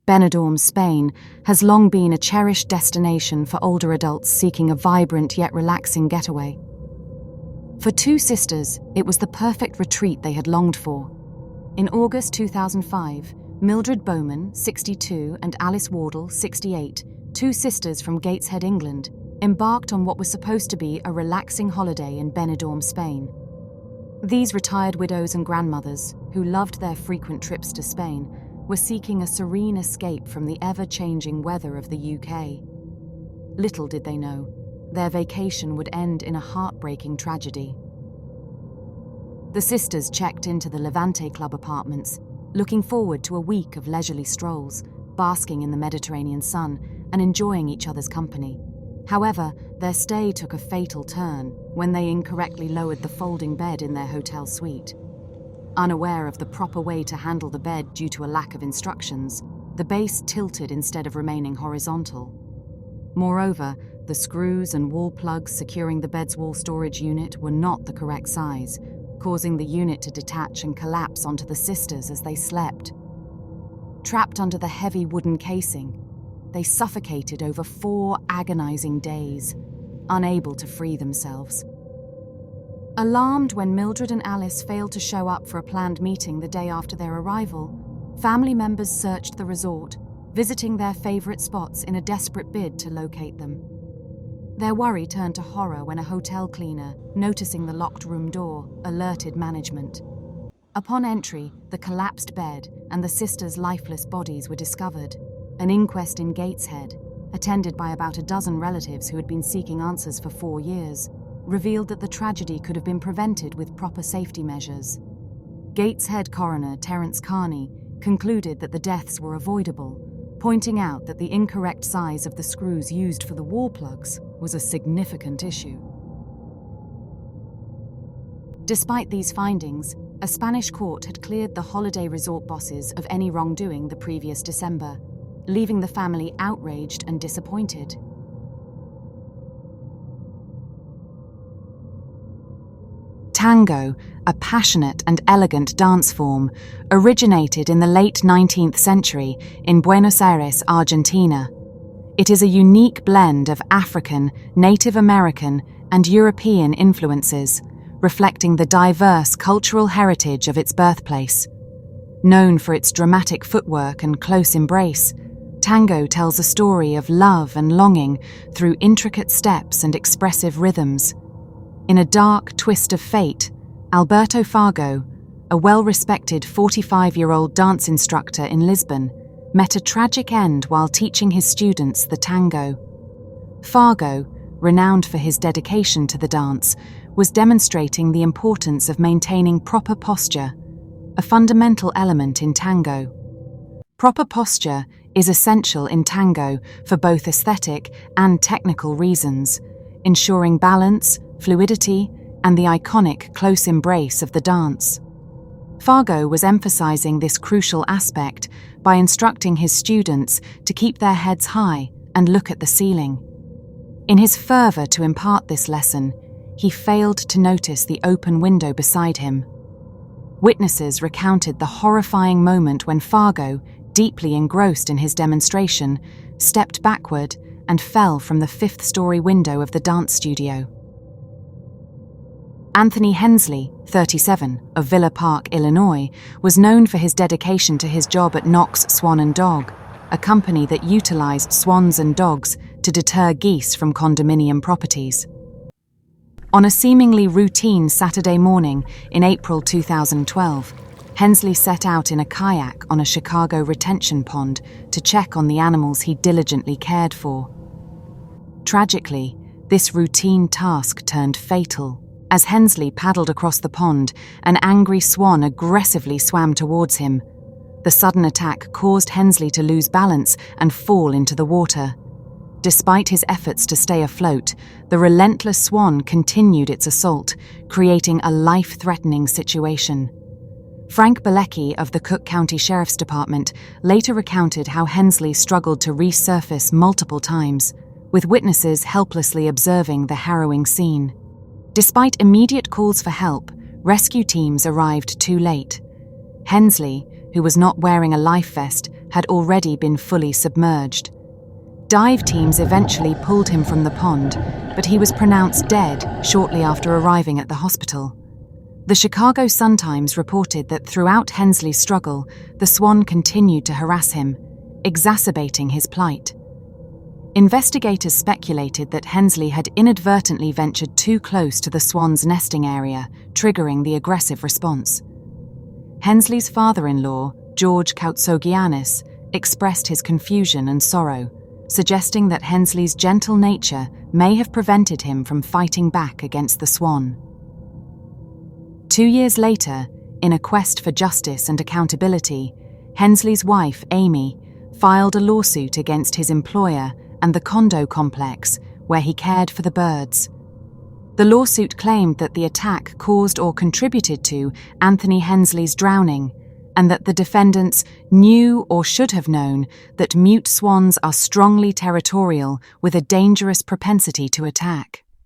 Benidorm, Spain, has long been a cherished destination for older adults seeking a vibrant yet relaxing getaway. For two sisters, it was the perfect retreat they had longed for. In August 2005, Mildred Bowman, 62, and Alice Wardle, 68, two sisters from Gateshead, England, embarked on what was supposed to be a relaxing holiday in Benidorm, Spain. These retired widows and grandmothers, who loved their frequent trips to Spain, were seeking a serene escape from the ever-changing weather of the UK. Little did they know, their vacation would end in a heartbreaking tragedy. The sisters checked into the Levante Club apartments, looking forward to a week of leisurely strolls, basking in the Mediterranean sun and enjoying each other's company. However, their stay took a fatal turn when they incorrectly lowered the folding bed in their hotel suite. Unaware of the proper way to handle the bed due to a lack of instructions, the base tilted instead of remaining horizontal. Moreover, the screws and wall plugs securing the bed's wall storage unit were not the correct size, causing the unit to detach and collapse onto the sisters as they slept. Trapped under the heavy wooden casing, they suffocated over 4 agonizing days, unable to free themselves. Alarmed when Mildred and Alice failed to show up for a planned meeting the day after their arrival, family members searched the resort, visiting their favorite spots in a desperate bid to locate them. Their worry turned to horror when a hotel cleaner, noticing the locked room door, alerted management. Upon entry, the collapsed bed and the sisters' lifeless bodies were discovered. An inquest in Gateshead, attended by about a dozen relatives who had been seeking answers for 4 years, revealed that the tragedy could have been prevented with proper safety measures. Gateshead coroner Terence Carney concluded that the deaths were avoidable, pointing out that the incorrect size of the screws used for the wall plugs was a significant issue. Despite these findings, a Spanish court had cleared the holiday resort bosses of any wrongdoing the previous December, leaving the family outraged and disappointed. Tango, a passionate and elegant dance form, originated in the late 19th century in Buenos Aires, Argentina. It is a unique blend of African, Native American, and European influences, reflecting the diverse cultural heritage of its birthplace. Known for its dramatic footwork and close embrace, Tango tells a story of love and longing through intricate steps and expressive rhythms. In a dark twist of fate, Alberto Fargo, a well-respected 45-year-old dance instructor in Lisbon, met a tragic end while teaching his students the tango. Fargo, renowned for his dedication to the dance, was demonstrating the importance of maintaining proper posture, a fundamental element in tango. Proper posture is essential in tango for both aesthetic and technical reasons, ensuring balance, fluidity, and the iconic close embrace of the dance. Fargo was emphasizing this crucial aspect by instructing his students to keep their heads high and look at the ceiling. In his fervor to impart this lesson, he failed to notice the open window beside him. Witnesses recounted the horrifying moment when Fargo, deeply engrossed in his demonstration, stepped backward and fell from the 5th-story window of the dance studio. Anthony Hensley, 37, of Villa Park, Illinois, was known for his dedication to his job at Knox Swan & Dog, a company that utilized swans and dogs to deter geese from condominium properties. On a seemingly routine Saturday morning in April 2012, Hensley set out in a kayak on a Chicago retention pond to check on the animals he diligently cared for. Tragically, this routine task turned fatal. As Hensley paddled across the pond, an angry swan aggressively swam towards him. The sudden attack caused Hensley to lose balance and fall into the water. Despite his efforts to stay afloat, the relentless swan continued its assault, creating a life-threatening situation. Frank Bilecki of the Cook County Sheriff's Department later recounted how Hensley struggled to resurface multiple times, with witnesses helplessly observing the harrowing scene. Despite immediate calls for help, rescue teams arrived too late. Hensley, who was not wearing a life vest, had already been fully submerged. Dive teams eventually pulled him from the pond, but he was pronounced dead shortly after arriving at the hospital. The Chicago Sun-Times reported that throughout Hensley's struggle, the swan continued to harass him, exacerbating his plight. Investigators speculated that Hensley had inadvertently ventured too close to the swan's nesting area, triggering the aggressive response. Hensley's father-in-law, George Koutsogiannis, expressed his confusion and sorrow, suggesting that Hensley's gentle nature may have prevented him from fighting back against the swan. 2 years later, in a quest for justice and accountability, Hensley's wife, Amy, filed a lawsuit against his employer and the condo complex where he cared for the birds. The lawsuit claimed that the attack caused or contributed to Anthony Hensley's drowning, and that the defendants knew or should have known that mute swans are strongly territorial with a dangerous propensity to attack.